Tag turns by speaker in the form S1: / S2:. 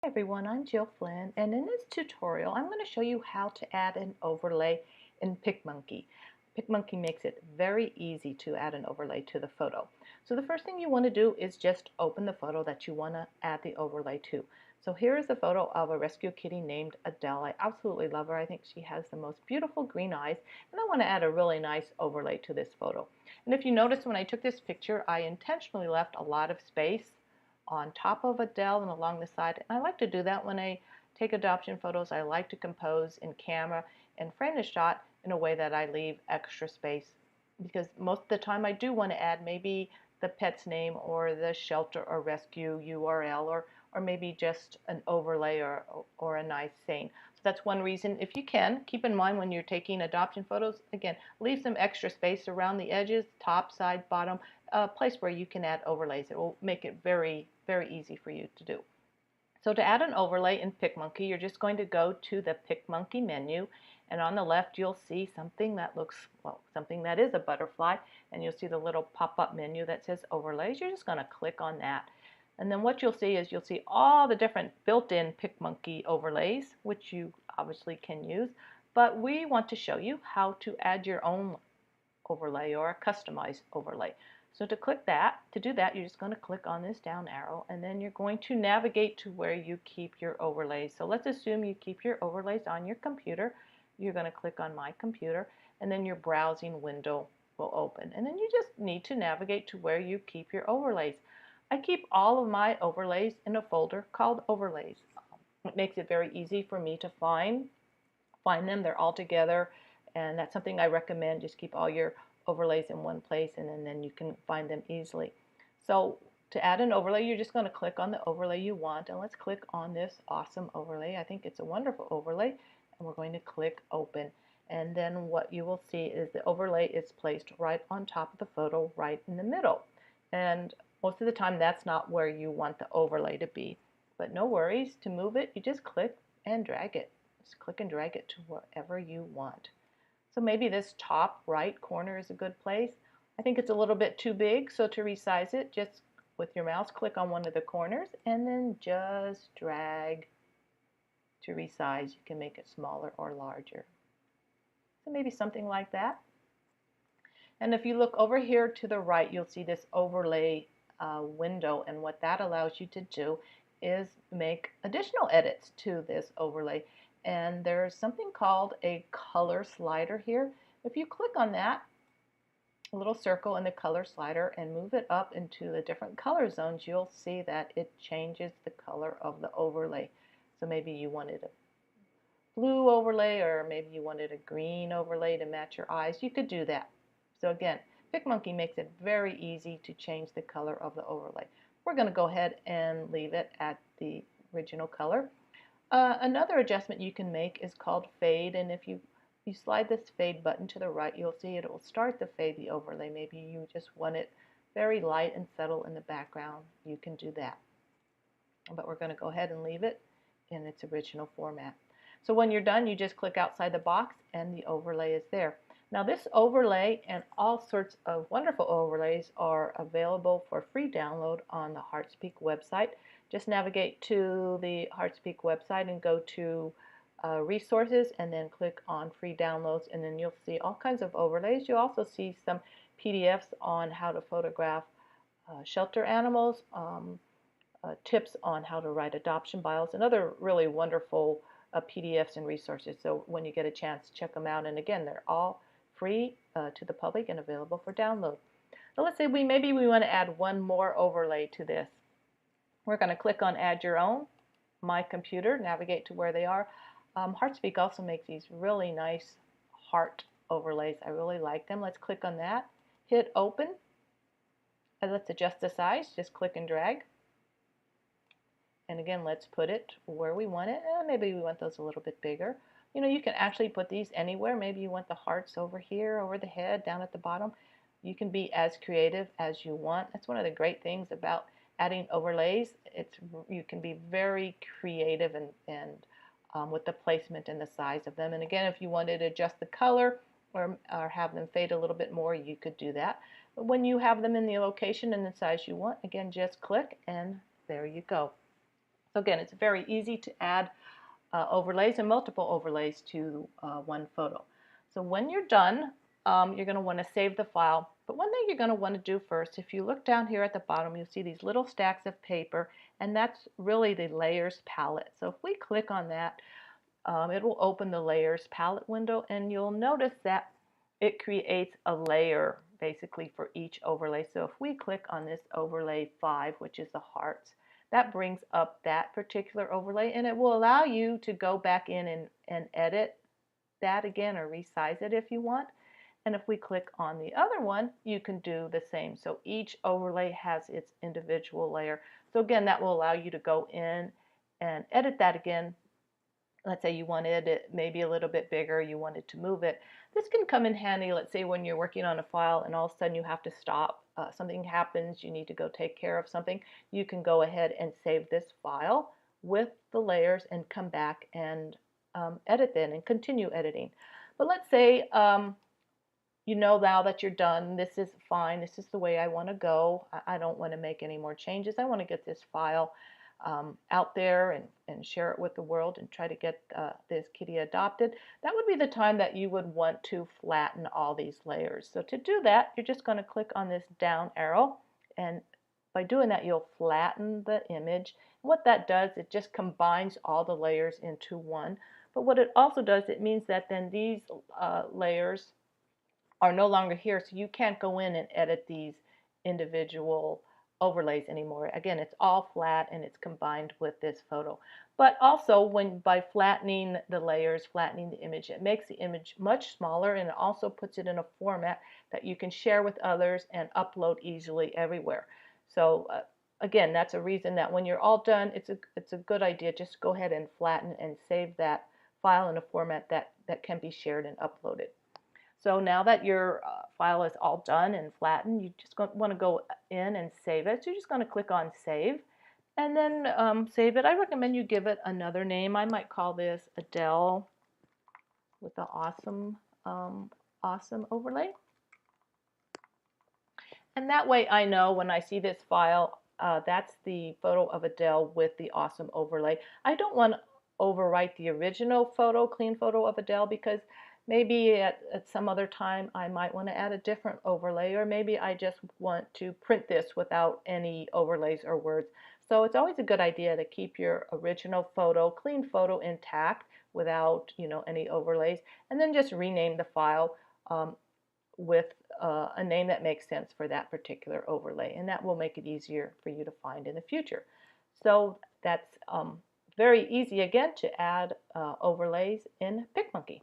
S1: Hi everyone, I'm Jill Flynn, and in this tutorial I'm going to show you how to add an overlay in PicMonkey. PicMonkey makes it very easy to add an overlay to the photo. So the first thing you want to do is just open the photo that you want to add the overlay to. So here is a photo of a rescue kitty named Adele. I absolutely love her. I think she has the most beautiful green eyes, and I want to add a really nice overlay to this photo. And if you notice, when I took this picture, I intentionally left a lot of space on top of Adele and along the side. And I like to do that when I take adoption photos. I like to compose in camera and frame the shot in a way that I leave extra space, because most of the time I do want to add maybe the pet's name or the shelter or rescue URL, or maybe just an overlay or a nice saying. So that's one reason. If you can, keep in mind when you're taking adoption photos, again, leave some extra space around the edges, top, side, bottom, a place where you can add overlays. It will make it very, very easy for you to do. So to add an overlay in PicMonkey, you're just going to go to the PicMonkey menu, and on the left you'll see something that looks, well, something that is a butterfly, and you'll see the little pop-up menu that says overlays. You're just going to click on that. And then what you'll see is you'll see all the different built-in PicMonkey overlays, which you obviously can use, but we want to show you how to add your own overlay or a customized overlay. So to do that, you're just going to click on this down arrow, and then you're going to navigate to where you keep your overlays. So let's assume you keep your overlays on your computer. You're going to click on My Computer, and then your browsing window will open. And then you just need to navigate to where you keep your overlays. I keep all of my overlays in a folder called Overlays. It makes it very easy for me to find them. They're all together, and that's something I recommend. Just keep all your overlays in one place, and then you can find them easily. So to add an overlay, you're just going to click on the overlay you want, and let's click on this awesome overlay. I think it's a wonderful overlay, and we're going to click open. And then what you will see is the overlay is placed right on top of the photo, right in the middle. And most of the time that's not where you want the overlay to be, but no worries. To move it, you just click and drag it. Just click and drag it to wherever you want. So maybe this top right corner is a good place. I think it's a little bit too big, so to resize it, just with your mouse, click on one of the corners and then just drag to resize. You can make it smaller or larger. So maybe something like that. And if you look over here to the right, you'll see this overlay window, and what that allows you to do is make additional edits to this overlay. And there's something called a color slider here. If you click on that little circle in the color slider and move it up into the different color zones, you'll see that it changes the color of the overlay. So maybe you wanted a blue overlay, or maybe you wanted a green overlay to match your eyes. You could do that. So again, PicMonkey makes it very easy to change the color of the overlay. We're going to go ahead and leave it at the original color. Another adjustment you can make is called fade, and if you slide this fade button to the right, you'll see it will start to fade the overlay. Maybe you just want it very light and subtle in the background. You can do that. But we're going to go ahead and leave it in its original format. So when you're done, you just click outside the box and the overlay is there. Now this overlay and all sorts of wonderful overlays are available for free download on the HeartSpeak website. Just navigate to the HeartSpeak website and go to resources, and then click on free downloads, and then you'll see all kinds of overlays. You'll also see some PDFs on how to photograph shelter animals, tips on how to write adoption bios, and other really wonderful PDFs and resources. So when you get a chance, check them out. And again, they're all free to the public and available for download. Now let's say maybe we want to add one more overlay to this. We're going to click on Add Your Own, My Computer, navigate to where they are. HeartSpeak also makes these really nice heart overlays. I really like them. Let's click on that, hit Open, and let's adjust the size. Just click and drag. And again, let's put it where we want it. Maybe we want those a little bit bigger. You know, you can actually put these anywhere. Maybe you want the hearts over here, over the head, down at the bottom. You can be as creative as you want. That's one of the great things about adding overlays. You can be very creative and with the placement and the size of them. And again, if you wanted to adjust the color or have them fade a little bit more, you could do that. But when you have them in the location and the size you want, again, just click and there you go. So again, it's very easy to add overlays and multiple overlays to one photo. So when you're done, you're going to want to save the file. But one thing you're going to want to do first, if you look down here at the bottom, you'll see these little stacks of paper, and that's really the layers palette. So if we click on that, it will open the layers palette window, and you'll notice that it creates a layer basically for each overlay. So if we click on this overlay 5, which is the hearts, that brings up that particular overlay, and it will allow you to go back in and edit that again or resize it if you want. And if we click on the other one, you can do the same. So each overlay has its individual layer. So again, that will allow you to go in and edit that again. Let's say you wanted it maybe a little bit bigger, you wanted to move it. This can come in handy, let's say when you're working on a file and all of a sudden you have to stop. Something happens, you need to go take care of something. You can go ahead and save this file with the layers and come back and edit it and continue editing. But let's say you know now that you're done, this is fine, this is the way I want to go. I don't want to make any more changes. I want to get this file out there and share it with the world and try to get this kitty adopted. That would be the time that you would want to flatten all these layers. So to do that, you're just going to click on this down arrow, and by doing that you'll flatten the image. What that does, it just combines all the layers into one. But what it also does, it means that then these layers are no longer here, so you can't go in and edit these individual overlays anymore. Again, it's all flat and it's combined with this photo. But also, by flattening the layers, flattening the image, it makes the image much smaller, and it also puts it in a format that you can share with others and upload easily everywhere. So again, that's a reason that when you're all done, it's a good idea just go ahead and flatten and save that file in a format that can be shared and uploaded. So now that your file is all done and flattened, you just want to go in and save it. So you're just going to click on Save, and then save it. I recommend you give it another name. I might call this Adele with the awesome, awesome overlay. And that way I know when I see this file, that's the photo of Adele with the awesome overlay. I don't want to overwrite the original photo, clean photo of Adele, because maybe at some other time I might want to add a different overlay, or maybe I just want to print this without any overlays or words. So it's always a good idea to keep your original photo, clean photo, intact without any overlays, and then just rename the file with a name that makes sense for that particular overlay, and that will make it easier for you to find in the future. So that's very easy again to add overlays in PicMonkey.